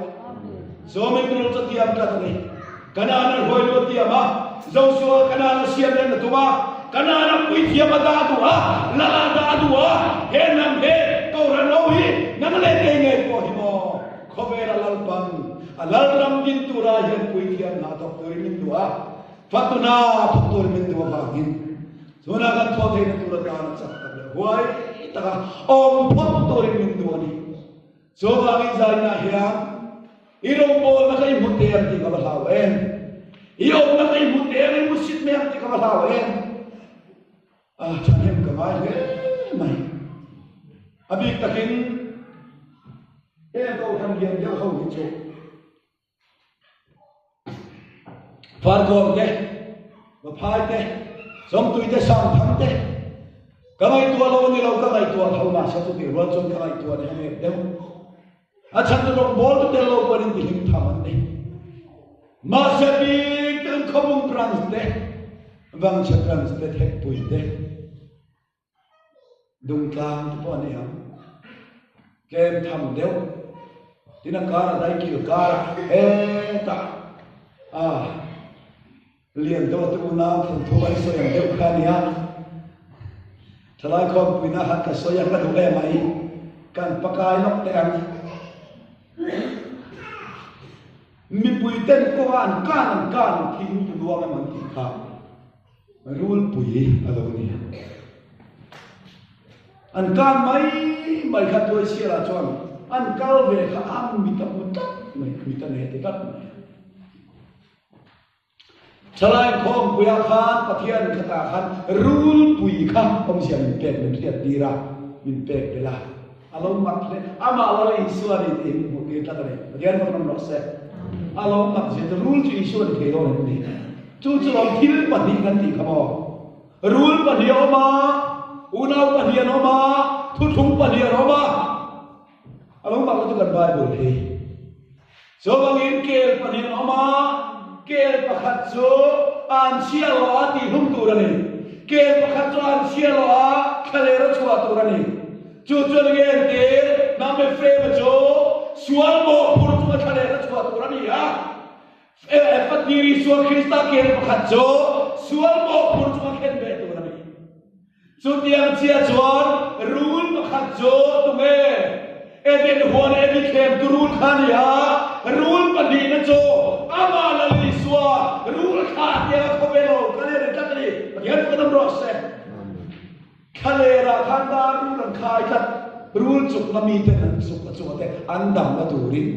Speaker 1: Suami turun setiap kata ni. Kanana hoy lo ti ama zo so kanana siam na tuwa kanana pui ti ama da duwa la da duwa he nam he ko ranohi nam le te nge ko himo khobera lalpan alal ram din tura yan pui ti na to tur min duwa fatuna tur min duwa bagin sona kan tho the na tura ta na sak ta hoy ta om phot tur min duwa ni so bagin zai na hiya irong bol na kay muter di kabalawen yêu nó cái một đứa này một xịt mẹ thì có thảo em chẳng em cả mai thế mày bị ta kín em câu thằng hiền đeo không đi chỗ phản gồm thế và phai thế giống tôi thế sang thắng thế cái này tua lâu đi lâu cái này tua thâu mà sao tôi bị rớt trong cái này tua này em đeo chẳng được bố tôi đeo lâu qua đến thì hình thầm anh đấy mà sẽ bị cái không muốn trans thế vâng sẽ trans thế hết tuổi thế đúng làm tôi bảo này kem thầm đeo thì nó cá là đây kiểu cá là ta liền đâu tôi muốn làm phần thu bay soi đeo cá nia thật là không vì nó hạt cả soi ăn cái đồ em ấy cần bắt cái nó để ăn mi bùi tên có ăn can thì mình đua cái món thịt khác rule bùi ở đâu nè ăn can mấy khát tôi xia là chọn ăn cao về khá ăn bị tập một tắc bị tập này thì cắtฉะนั้นของปุยขานปะเทียนขตาขันรูลปุยข้าผมเสียมินเป็ดมินเรียดดีระมินเป็ดเวลาอารมณ์มักเลยอามาอะไรส่วนนี้เองมุกเกตัดเลยปะเทียนมันนำรสเสอารมณ์มักเสียรูลที่ส่วนเกี่ยวกับนี้จู่ๆลองคิดปฏิกันที่ขโมยรูลปฏิออกมาอุณาวปฏิออกมาทุกปฏิออกมาอารมณ์มักจะกันไปหมดเลยส่วนบางทีเกลปฏิออกมาเกลประคัตโซอันเชียร์ล้อตีหุ่มตัวนี่เกลประคัตโซอันเชียร์ล้อทะเลรชัวตัวนี่จู่ๆเงี้ยเดี๋ยวน้ำเป็นเฟรมโจสวนโมพูดถึงทะเลรชัวตัวนี่ฮะฟัดดีริสวนคริสต์เกลประคัตโซสวนโมพูดถึงเข็นเบตัวนี่จู่ที่อันเชียร์จวนรูลประคัตโซตัวเงี้ยเอ็นหัวเนี่ยมีเข้มตัวรูลขันยารูลปฏินะโจอามาลลิสวารูลขาดยังเขาไปโลกะเลรจักรียังก็ต้องรอเสร็จคะเลระขันดารูลขายกันรูลจุกละมีแต่นั้นสุกจุกแต่อันดับละตูริน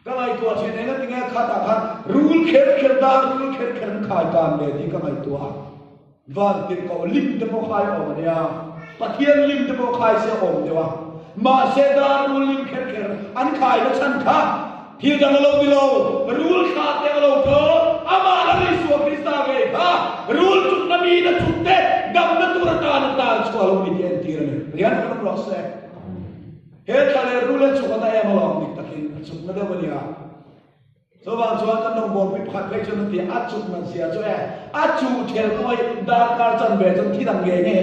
Speaker 1: ก็ไงตัวเช่นนี้นั่นยังไงขาดขันรูลเข็ดเข็ดดารูลเข็ดเข็ดขายการเดียที่ก็ไงตัววันที่เขาลิมจะพอขายออกมาเนี่ยปะเทียนลิมจะพอขายเสียออกเดียวมาเสดารูลิมเข็ดเข็ดอันขายแล้วฉันค่ะที่ดังเราดิโลรูลขาดยังเราเถอะอามาลลิสวาคริสต์เกย์ฮะรูลจุดน้ำมีนจุดเตะดำนั่นตัวตาลตาชัวร์เราไม่เห็นทีนั้นเรียนกันรู้สึกเฮ้ยทะเลรูลจุดกันได้ยังมาลองดิตะกินจุดนั่นเดี๋ยววันนี้สว่างชวนกันน้องบอลไปพักไปจนที่อัดจุดมันเสียจ้วยอัดจุดเทลไปดาร์การจันเบจนที่ดังเงี้ยเนี่ย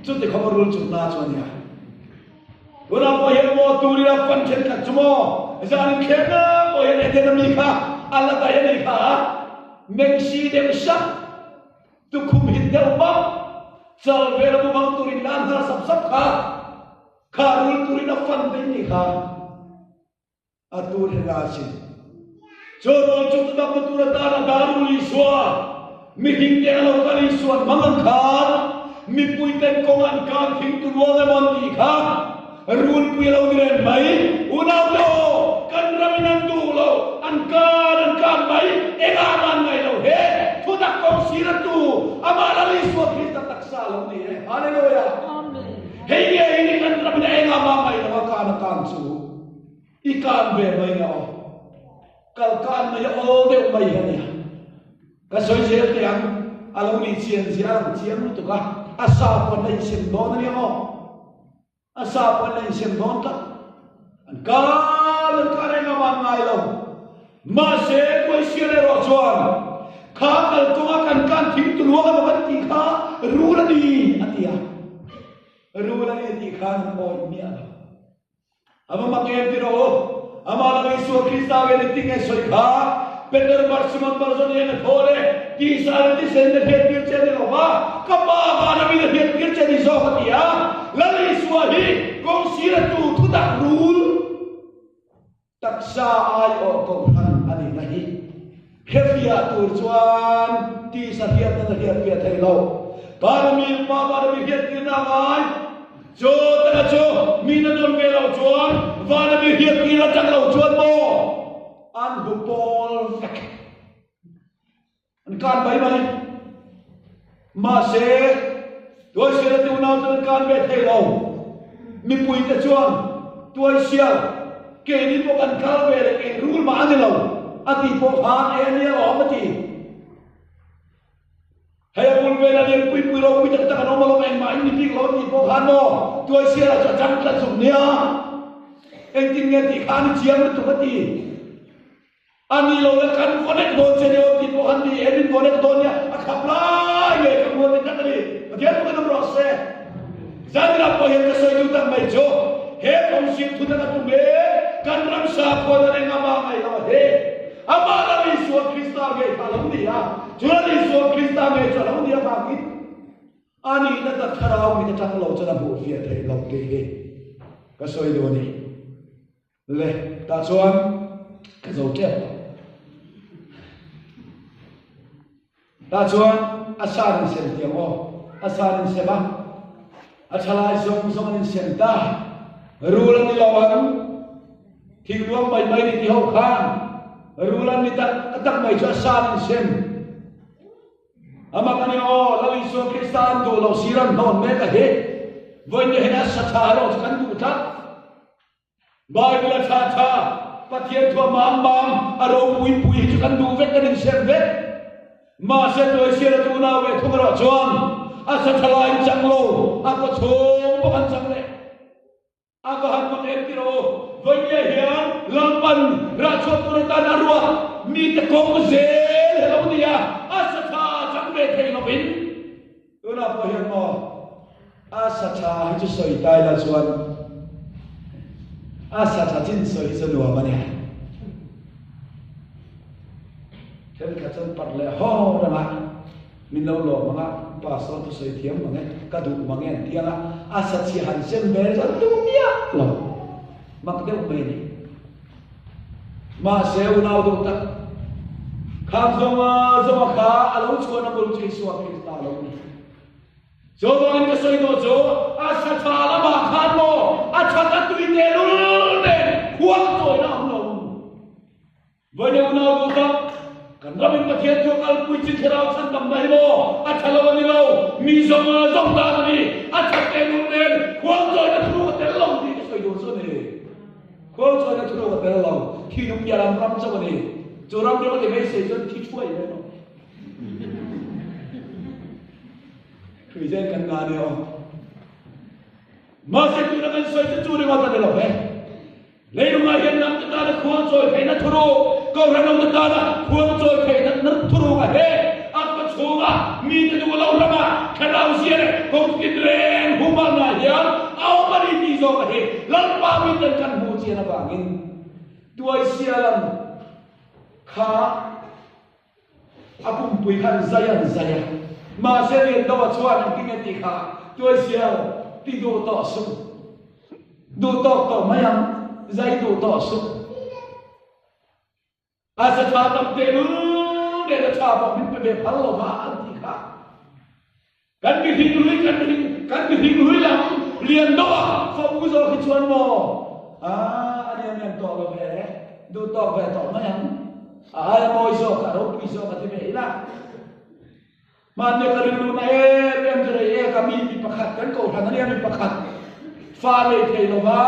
Speaker 1: จุดที่เขามารูลจุดน่าชวนเนี่ยวันนั้นพอเห็นว่าตูรีรับฟันเช็ดขัดจุโมจานเข็มนะพอเห็นไอ้เดนมีค่ะอะไรแต่ยังไงค่ะเมงซีเดมชักตุคุมหินเดลบังเจ้าเวลาบุบังตูรีนั่นน่าสับค่ะข้ารูลตูรีรับฟันได้นี่ค่ะอาตูรีราชินโจโรจุดดับตูรตาดารุลิสวามีหิงเดลกาลิสวามังคันมีปุยเต็นกงอันการทิ้งตัวเงินมันดีค่ะรูลปุยเราเรียนไหมอุณาโลกันรำนันดูเราอันการไหมเอกามันไหมเราเฮ้ทุกคนสิรตูอามาลลิสวาคริสต์ตักษาเราเนี่ยฮาเลลูยาเฮ้ยนี่กันรำนันเอกามันไหมเราการสู้อีการเบรไหมเนาะการไม่โอ้เดี๋ยวไม่เห็นเนี่ยก็สวยเสียอย่างอาลูนี่เชียนรู้ตัวกันอาซาคนในเชียนโดนเนี่ยมั้งอาซาคนในเชียนโดนกันการอะไรงามง่ายเรามาเสียก็เสียเลยรอจวนข้ากันตัวกันทิ้งตัวกันมาตีข้ารู้ละดีอันเดียรู้ละดีตีข้าโอ้ยเนี่ยอามาเก็บที่เราอามาลลิสวาคริสต์เวลติงเอสวยข้าเป็นเรื่องบัตรสมัครบัตรเนี่ยนะโทษเลยที่สารที่เซ็นเดอร์เฮดเกิร์เจนี่เราว่าก็มาบ้านมีเดอร์เฮดเกิร์เจนี่โซ่กันที่อ่ะลลิสวาฮีกงศิรตูทุดักรูลตักษาอายออกกองทันอันนี้นะฮีเฮฟิอาตูจวนที่สัตยาตันเฮียเกียรติเราบารมีมาบารมีเฮียกินอะไรโจแต่โจมีนันโดนเวลาจวนบารมีเฮียกินจังเราจวนโม an hupol vek an kan bai mai ma se tôi sẽ tiêu nào cho can về thầy lâu mi bùi ta chuan tôi sẽ kể đi bộ ăn cá về để cái rule mà anh lâu anh đi bộ hàng em đi ở mà đi hay buồn về là đi bùi lâu bùi tất cả nó mà lâu anh mà anh đi lâu đi bộ hàng nó tôi sẽ là cho chăm là dùng nia anh tin nghe thì anh chiếm được tụi đi anh đi lâu là cần connect đồn sẽ đi bộ hàng đi em đi connect đồn nha anh khắp lại về cái buồn cái gì dia tu kan rose zadra po hen ka soy tu tak mai jo he kom sim tu tak tu me kan ram sa ko da nga ma mai lo he amara ni so krista ge thalom dia jura ni so krista me chalom dia ba ki ani na ta tharau mi ta lo cha na bu fia thei lo ke he ka soy do ni le ta chuan ka zo che ta chuan asan sen tiang o asarin seba achalai zong zong in senta rulan ni lawan thingluang bai bai ni ho khan rulan ni tak mai cho asarin sem ama kani o lawi so kristan do lo siran non me ka he voi ni hena satha ro kan du tha bible tha tha pathian thua mam mam aro pui pui chu kan du vek kan sem vek ma se to se ra tu na we thumra chuan asa thalai changlo ako chong pakan changle ako hanmang etiro voye hian lampan racho turatan arwa mi te kong zel hello dia asa tha changle thei lobin una po hian mo asa tha hi chu soi tai la chuan asa tha chin soi chu nuwa mani then ka chan pat le ho rama min lo lo mga pastor tu soi thiam mange ka du mange tianga asa chi han sem be ran tu mia lo mak de me ni ma se u nau do ta kham zoma kha alo chho na bul chi suwa krista lo ni jo bang ka soi do jo asa tha la ma khan mo acha ta tu te lu ne huang to na lo voi ne u nau do ta kan rabin pathian jo kal pui chi therau chan kam mai lo a thalo ni lo mi zong da ni a thak te lu nen khwang rồi na thru te lo ni ke soi do so ni khwang rồi na thru te lo thi dum ya ram ram cha ni jo ram ni ke se jon thi chuai ne no thủy gen kan ga ne o ma se tu na kan soi chu ni ma ta ne lo he lấy đúng là hiện năm ta đã khuôn rồi thấy nó thua câu rằng ông ta đã khuôn rồi thấy nó thua cả hết ác bất số à mi ta đâu lâu lắm à cái nào gì này không biết lên hung hăng này nhá ao mà đi rồi cả hết lần ba mi tên căn hồ chia là bảng in đuôi xe lần khá apung bùi khăn zaya mà xe liền đâu mà chua những kinh nghiệm khá đuôi xe đi đồ tỏ sung đồ tỏ mấy anh dây đồ tỏ sung asa tha tam te lu de la tha ba min pe phal lo ma an ti kha kan bi hing lui lam lian do fa u zo khi chuan mo anh em to lo ve do to ve to ma yang mo zo ka ro pi zo ka ti me la ma ne ka ri lu na em jere ka mi pi pakhat kan ko than ne mi pakhat fa le thei lo ba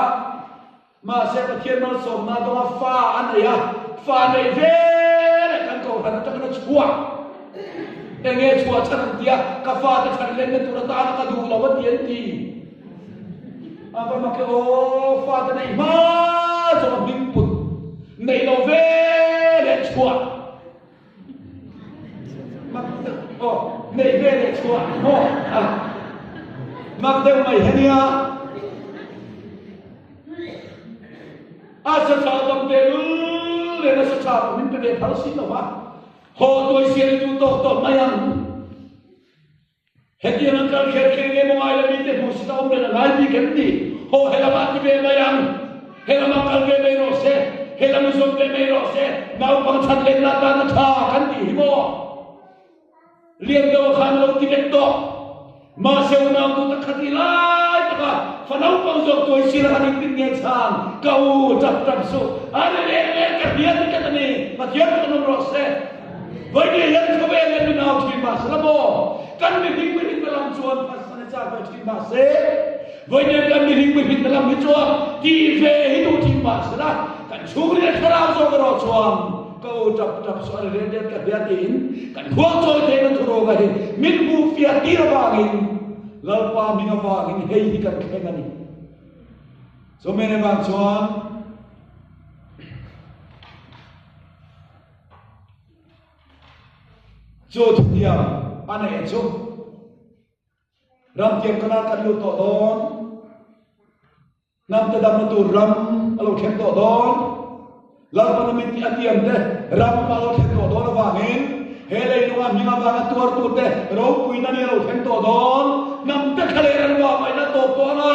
Speaker 1: mà sẽ có thiên nó sổ na đó pha ăn này à pha này về này căn cầu hắn cho nó chua để nghe chua chắc là tia cà phê thì chẳng lên cái tụi ta nó đủ là vấn tiền gì à và mà cái ô pha cái này mà cho nó bình bụt này nó về để chua mà ô này về để chua ô à mà cái mày hay nha asa cha tam te lu le na sa cha min pe phal sin lo ba ho toi sia tu to mayang heti nan kal khe ge mo ai la mi te mo sta om na lai bi kem di ho he la ba ti be mayang he la ma kal ge me ro se he la mu so ge me ro se nau pang chan le na ta na tha kan di hi mo lien do khan lo ti le to ma se na tu ta khati lai ka fanau pang jok toi sila haning tin nge chang kau tap su ale le ka hian ka tani pathian ka nom ro se voi ni yan ka ve le ni nau thi ma slabo kan mi hing dalam chuan pasane cha ka thi ma se voi ni kan mi hing dalam mi chuan ti ve hi tu thi ma sala kan churi le kharau zo ro chuan kau tap soal rendet ka biatin kan huang choi te nan thuro ga hi min bu fia ti ra bangin lalpa minga bangin hei hi kan khengani so mene bang chuan cho thia ane chu ram tiam kana kan lu to don nam te dam tu ram alo khem to don lar panamin ti atiam te ram palo khem to don wangin hele nuwa minga wanga tuar tu te ro puina ni ro khem to don nam te khaleran wa pai na to to na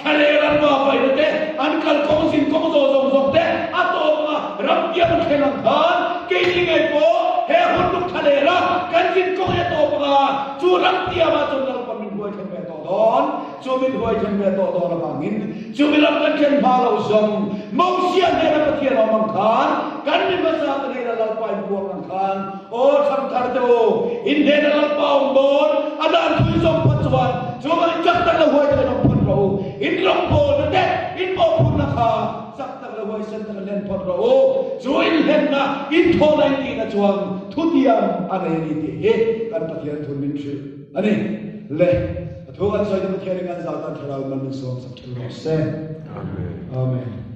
Speaker 1: khaleran wa pai te an kal kong sin kong zo zo te ato ma ram tiam khelang khan ke ni ngai po he hun tu khalera kan sin kong ya to pa chu ram tiam ma chon lar pamin huai khem to don chu min huai khem to don wangin chu min lam kan khem ba lo zong mau sia ne na pathian om khan kan mi ma sa ne la lar pai buang khan o tham thar to in ne na lar pa om don adan thu zong patwan chu ma chak ta la huai ka nom phun ro in long po na te in mo phun na kha sak ta la huai sen ta len phun ro chu in hen na in tho lai ti na chuang thu tiam ane ni ti he kan pathian thun min chu ani le thu an soi ta pathian kan za ta tharau man min som sak thu ro se amen